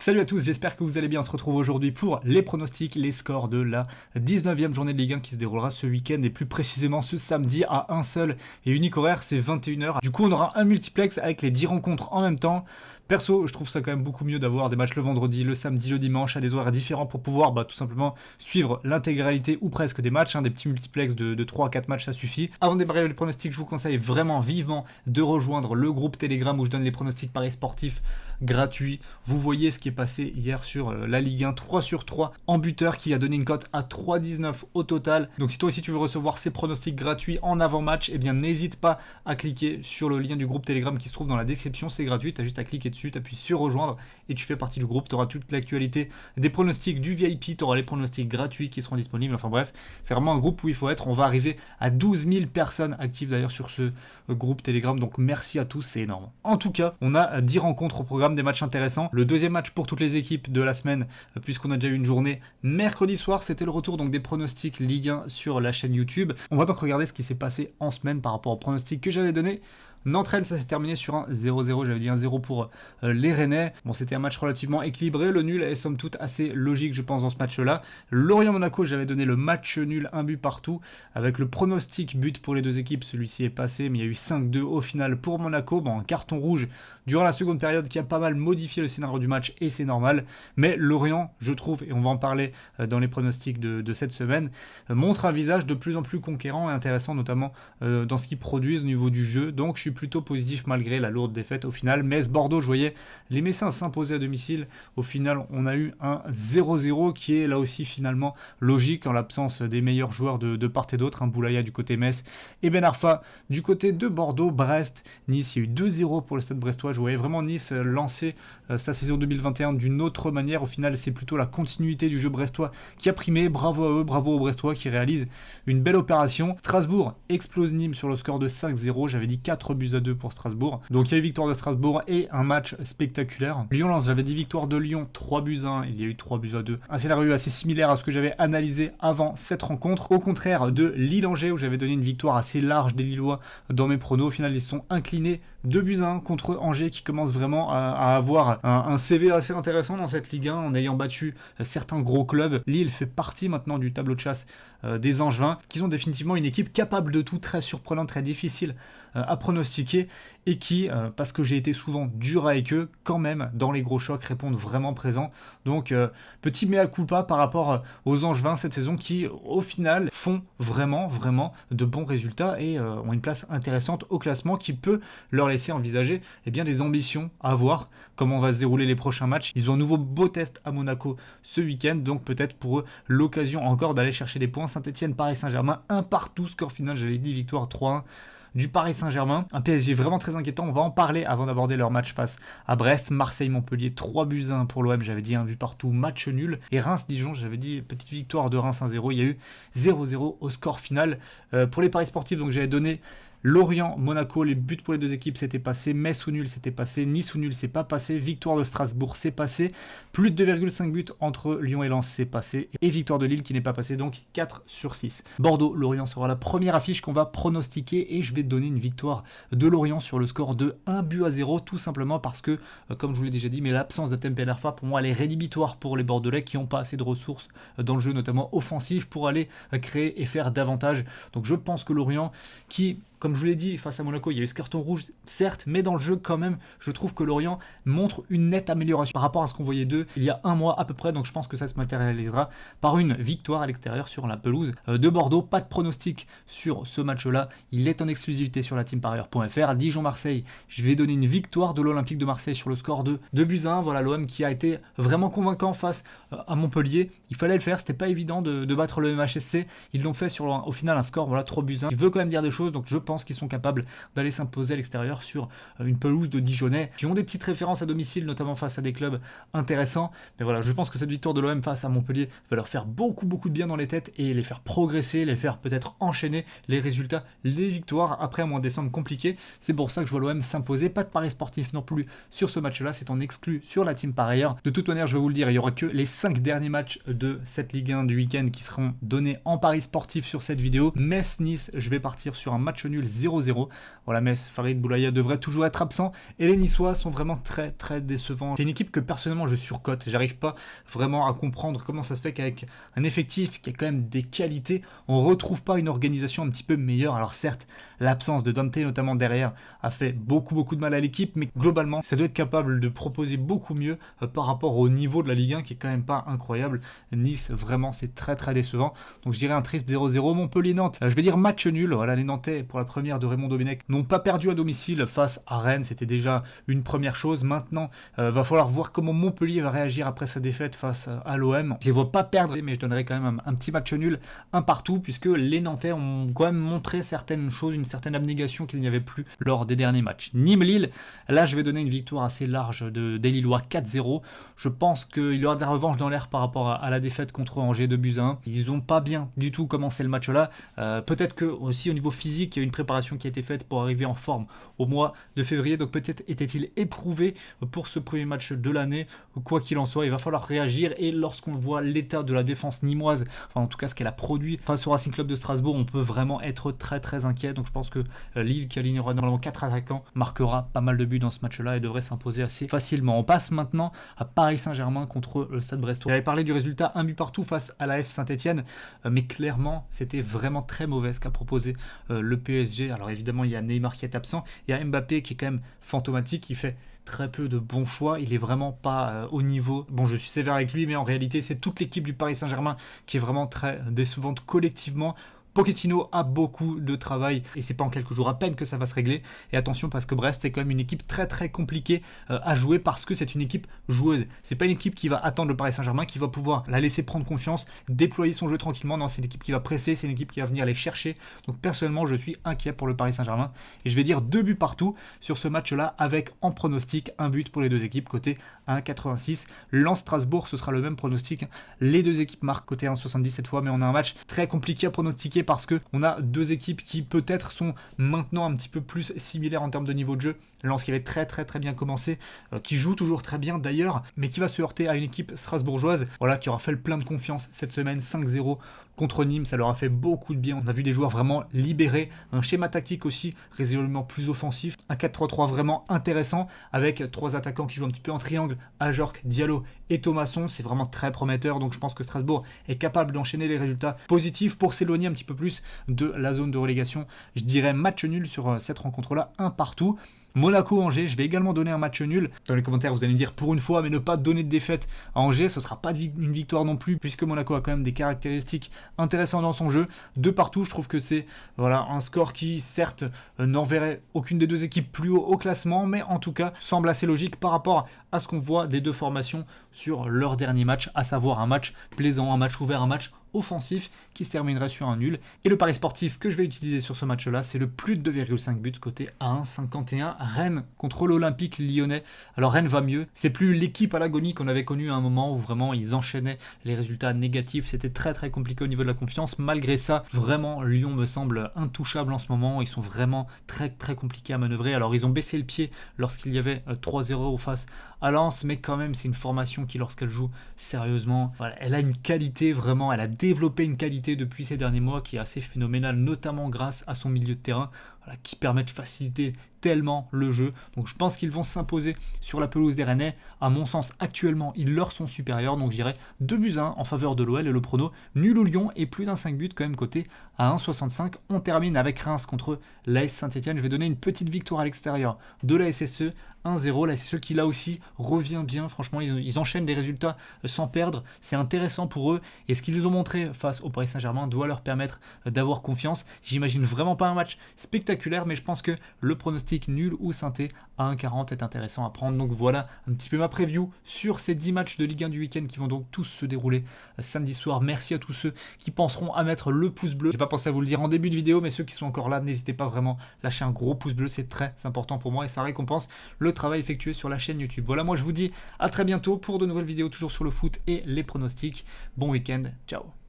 Salut à tous, j'espère que vous allez bien. On se retrouve aujourd'hui pour les pronostics, les scores de la 19e journée de Ligue 1 qui se déroulera ce week-end et plus précisément ce samedi à un seul et unique horaire, c'est 21h. Du coup, on aura un multiplex avec les 10 rencontres en même temps. Perso, je trouve ça quand même beaucoup mieux d'avoir des matchs le vendredi, le samedi, le dimanche à des horaires différents pour pouvoir tout simplement suivre l'intégralité ou presque des matchs. Des petits multiplex de 3 à 4 matchs, ça suffit. Avant de démarrer les pronostics, je vous conseille vraiment vivement de rejoindre le groupe Telegram où je donne les pronostics paris sportifs gratuits. Vous voyez ce qui est passé hier sur la Ligue 1, 3 sur 3 en buteur qui a donné une cote à 3,19 au total. Donc si toi aussi tu veux recevoir ces pronostics gratuits en avant-match, eh bien n'hésite pas à cliquer sur le lien du groupe Telegram qui se trouve dans la description, c'est gratuit, tu as juste à cliquer dessus, tu appuies sur rejoindre et tu fais partie du groupe, tu auras toute l'actualité des pronostics du VIP, tu auras les pronostics gratuits qui seront disponibles, enfin bref, c'est vraiment un groupe où il faut être. On va arriver à 12 000 personnes actives d'ailleurs sur ce groupe Telegram, donc merci à tous, c'est énorme. En tout cas, on a 10 rencontres au programme, des matchs intéressants. Le deuxième match pour toutes les équipes de la semaine, puisqu'on a déjà eu une journée mercredi soir, c'était le retour donc des pronostics Ligue 1 sur la chaîne YouTube. On va donc regarder ce qui s'est passé en semaine par rapport aux pronostics que j'avais donné. Nantes-Rennes, ça s'est terminé sur un 0-0, j'avais dit un 0 pour les Rennais. Bon, c'était un match relativement équilibré, le nul est somme toute assez logique je pense dans ce match-là. Lorient-Monaco, j'avais donné le match nul, un but partout, avec le pronostic but pour les deux équipes, celui-ci est passé, mais il y a eu 5-2 au final pour Monaco. Bon, un carton rouge durant la seconde période qui a pas mal modifié le scénario du match et c'est normal. Mais Lorient, je trouve, et on va en parler dans les pronostics de cette semaine, montre un visage de plus en plus conquérant et intéressant, notamment dans ce qu'ils produisent au niveau du jeu. Donc je suis plutôt positif malgré la lourde défaite au final. Metz-Bordeaux, je voyais les Messins s'imposer à domicile. Au final, on a eu un 0-0 qui est là aussi finalement logique en l'absence des meilleurs joueurs de part et d'autre. Boulaya du côté Metz et Ben Arfa du côté de Bordeaux. Brest, Nice, il y a eu 2-0 pour le Stade brestois. Je voyais vraiment Nice lancer sa saison 2021 d'une autre manière. Au final, c'est plutôt la continuité du jeu brestois qui a primé. Bravo à eux, bravo aux Brestois qui réalisent une belle opération. Strasbourg explose Nîmes sur le score de 5-0. J'avais dit 4 buts à 2 pour Strasbourg. Donc il y a eu victoire de Strasbourg et un match spectaculaire. Lyon-Lens, j'avais dit victoire de Lyon, 3 buts à 1. Il y a eu 3 buts à 2. Un scénario assez similaire à ce que j'avais analysé avant cette rencontre. Au contraire de Lille-Angers où j'avais donné une victoire assez large des Lillois dans mes pronos. Au final, ils sont inclinés 2 buts à 1 contre Angers qui commence vraiment à avoir un CV assez intéressant dans cette Ligue 1 en ayant battu certains gros clubs. Lille fait partie maintenant du tableau de chasse des Angevins qui ont définitivement une équipe capable de tout, très surprenante, très difficile à pronostiquer et qui, parce que j'ai été souvent dur avec eux, quand même dans les gros chocs répondent vraiment présents. Donc petit mea culpa par rapport aux Angevins cette saison qui au final font vraiment de bons résultats et ont une place intéressante au classement qui peut leur laisser envisager des ambitions à voir comment va se dérouler les prochains matchs. Ils ont un nouveau beau test à Monaco ce week-end, donc peut-être pour eux l'occasion encore d'aller chercher des points. Saint-Etienne, Paris Saint-Germain, 1 partout, score final, j'avais dit victoire 3-1 du Paris Saint-Germain. Un PSG vraiment très inquiétant, on va en parler avant d'aborder leur match face à Brest. Marseille-Montpellier, 3 buts à 1 pour l'OM, j'avais dit un but partout, match nul. Et Reims-Dijon, j'avais dit petite victoire de Reims 1-0, il y a eu 0-0 au score final. Pour les paris sportifs, donc j'avais donné Lorient, Monaco, les buts pour les deux équipes c'était passé, Metz ou nul c'était passé, Nice ou nul c'est pas passé, victoire de Strasbourg c'est passé, plus de 2,5 buts entre Lyon et Lens c'est passé, et victoire de Lille qui n'est pas passée, donc 4 sur 6. Bordeaux-Lorient sera la première affiche qu'on va pronostiquer et je vais donner une victoire de Lorient sur le score de 1 but à 0, tout simplement parce que, comme je vous l'ai déjà dit, mais l'absence d'Atem Ben Arfa pour moi elle est rédhibitoire pour les Bordelais qui n'ont pas assez de ressources dans le jeu, notamment offensif, pour aller créer et faire davantage. Donc je pense que Lorient qui, comme je vous l'ai dit, face à Monaco, il y a eu ce carton rouge, certes, mais dans le jeu, quand même, je trouve que Lorient montre une nette amélioration par rapport à ce qu'on voyait d'eux il y a un mois à peu près, donc je pense que ça se matérialisera par une victoire à l'extérieur sur la pelouse de Bordeaux. Pas de pronostic sur ce match-là, il est en exclusivité sur la teamparieur.fr. Dijon-Marseille, je vais donner une victoire de l'Olympique de Marseille sur le score de 2 buts à 1. Voilà, l'OM qui a été vraiment convaincant face à Montpellier. Il fallait le faire, c'était pas évident de battre le MHSC. Ils l'ont fait sur au final un score, voilà, 3 buts à 1. Il veut quand même dire des choses, donc je pense qu'ils sont capables d'aller s'imposer à l'extérieur sur une pelouse de Dijonais qui ont des petites références à domicile, notamment face à des clubs intéressants. Mais voilà, je pense que cette victoire de l'OM face à Montpellier va leur faire beaucoup de bien dans les têtes et les faire progresser, les faire peut-être enchaîner les résultats, les victoires après un mois de décembre compliqué. C'est pour ça que je vois l'OM s'imposer. Pas de paris sportif non plus sur ce match-là, c'est en exclu sur la team par ailleurs. De toute manière, je vais vous le dire, il y aura que les 5 derniers matchs de cette Ligue 1 du week-end qui seront donnés en paris sportif sur cette vidéo. Metz-Nice, je vais partir sur un match nul 0-0. Voilà, Metz, Farid Boulaya devrait toujours être absent et les Niçois sont vraiment très très décevants. C'est une équipe que personnellement je surcote, j'arrive pas vraiment à comprendre comment ça se fait qu'avec un effectif qui a quand même des qualités, on retrouve pas une organisation un petit peu meilleure. Alors certes, l'absence de Dante notamment derrière a fait beaucoup de mal à l'équipe, mais globalement ça doit être capable de proposer beaucoup mieux par rapport au niveau de la Ligue 1 qui est quand même pas incroyable. Nice vraiment c'est très très décevant, donc je dirais un triste 0-0. Montpellier-Nantes, je vais dire match nul. Voilà, les Nantais pour la première de Raymond Domenech n'ont pas perdu à domicile face à Rennes, c'était déjà une première chose. Maintenant va falloir voir comment Montpellier va réagir après sa défaite face à l'OM. Je les vois pas perdre, mais je donnerais quand même un petit match nul, un partout, puisque les Nantais ont quand même montré certaines choses, une certaine abnégation qu'il n'y avait plus lors des derniers matchs. Nîmes-Lille, là je vais donner une victoire assez large des Lillois, 4-0. Je pense qu'il y aura de la revanche dans l'air par rapport à la défaite contre Angers de buts à 1. Ils n'ont pas bien du tout commencé le match là. Peut-être que aussi au niveau physique, il y a une préparation qui a été faite pour arriver en forme au mois de février, donc peut-être était-il éprouvé pour ce premier match de l'année. Quoi qu'il en soit, il va falloir réagir, et lorsqu'on voit l'état de la défense nîmoise, enfin en tout cas ce qu'elle a produit face au Racing Club de Strasbourg, on peut vraiment être très très inquiet. Donc je pense que Lille, qui alignera normalement 4 attaquants, marquera pas mal de buts dans ce match-là et devrait s'imposer assez facilement. On passe maintenant à Paris Saint-Germain contre le Stade Brestois. J'avais parlé du résultat, un but partout face à l'AS Saint-Etienne, mais clairement c'était vraiment très mauvais ce qu'a proposé le PSG. Alors évidemment il y a Neymar qui est absent, il y a Mbappé qui est quand même fantomatique, qui fait très peu de bons choix, il est vraiment pas au niveau. Bon, je suis sévère avec lui, mais en réalité c'est toute l'équipe du Paris Saint-Germain qui est vraiment très décevante collectivement. Pochettino a beaucoup de travail et c'est pas en quelques jours à peine que ça va se régler. Et attention, parce que Brest est quand même une équipe très très compliquée à jouer, parce que c'est une équipe joueuse. C'est pas une équipe qui va attendre le Paris Saint-Germain, qui va pouvoir la laisser prendre confiance, déployer son jeu tranquillement. Non, c'est une équipe qui va presser, c'est une équipe qui va venir les chercher. Donc personnellement, je suis inquiet pour le Paris Saint-Germain et je vais dire 2 buts partout sur ce match-là, avec en pronostic un but pour les deux équipes côté 1,86. Lens-Strasbourg, ce sera le même pronostic. Les deux équipes marquent côté 1,70 cette fois, mais on a un match très compliqué à pronostiquer parce que on a deux équipes qui peut-être sont maintenant un petit peu plus similaires en termes de niveau de jeu. Lens qui avait très bien commencé, qui joue toujours très bien d'ailleurs, mais qui va se heurter à une équipe strasbourgeoise, voilà, qui aura fait le plein de confiance cette semaine. 5-0 contre Nîmes, ça leur a fait beaucoup de bien. On a vu des joueurs vraiment libérés, un schéma tactique aussi résolument plus offensif, un 4-3-3 vraiment intéressant, avec 3 attaquants qui jouent un petit peu en triangle, Ajorc, Diallo et Thomasson. C'est vraiment très prometteur, donc je pense que Strasbourg est capable d'enchaîner les résultats positifs pour s'éloigner un petit peu plus de la zone de relégation. Je dirais match nul sur cette rencontre-là, un partout. Monaco-Angers, je vais également donner un match nul. Dans les commentaires, vous allez me dire pour une fois, mais ne pas donner de défaite à Angers, ce sera pas une victoire non plus, puisque Monaco a quand même des caractéristiques intéressantes dans son jeu. 2 partout, je trouve que c'est voilà, un score qui, certes, n'enverrait aucune des deux équipes plus haut au classement, mais en tout cas, semble assez logique par rapport à ce qu'on voit des deux formations sur leur dernier match, à savoir un match plaisant, un match ouvert, un match offensif qui se terminerait sur un nul. Et le pari sportif que je vais utiliser sur ce match-là, c'est le plus de 2,5 buts côté à 1,51. Rennes contre l'Olympique Lyonnais. Alors Rennes va mieux, c'est plus l'équipe à l'agonie qu'on avait connue à un moment où vraiment ils enchaînaient les résultats négatifs, c'était très compliqué au niveau de la confiance. Malgré ça, vraiment Lyon me semble intouchable en ce moment, ils sont vraiment très compliqués à manœuvrer. Alors ils ont baissé le pied lorsqu'il y avait 3-0 face à Lens, mais quand même c'est une formation qui, lorsqu'elle joue sérieusement, voilà, elle a une qualité vraiment, elle a développé une qualité depuis ces derniers mois qui est assez phénoménale, notamment grâce à son milieu de terrain, voilà, qui permet de faciliter tellement le jeu. Donc je pense qu'ils vont s'imposer sur la pelouse des Rennais. À mon sens, actuellement, ils leur sont supérieurs. Donc je dirais 2-1 en faveur de l'OL, et le prono nul ou Lyon et plus d'un 5 buts quand même côté à 1,65. On termine avec Reims contre l'AS Saint-Etienne. Je vais donner une petite victoire à l'extérieur de la SSE. 1-0, la SSE qui là aussi revient bien. Franchement, ils enchaînent les résultats sans perdre. C'est intéressant pour eux. Et ce qu'ils ont montré face au Paris Saint-Germain doit leur permettre d'avoir confiance. J'imagine vraiment pas un match spectaculaire, mais je pense que le pronostic nul ou synthé à 1,40 est intéressant à prendre. Donc voilà un petit peu ma preview sur ces 10 matchs de Ligue 1 du week-end qui vont donc tous se dérouler samedi soir. Merci à tous ceux qui penseront à mettre le pouce bleu. J'ai pas pensé à vous le dire en début de vidéo, mais ceux qui sont encore là, n'hésitez pas vraiment à lâcher un gros pouce bleu, c'est très important pour moi et ça récompense le travail effectué sur la chaîne YouTube. Voilà, moi je vous dis à très bientôt pour de nouvelles vidéos toujours sur le foot et les pronostics. Bon week-end, ciao.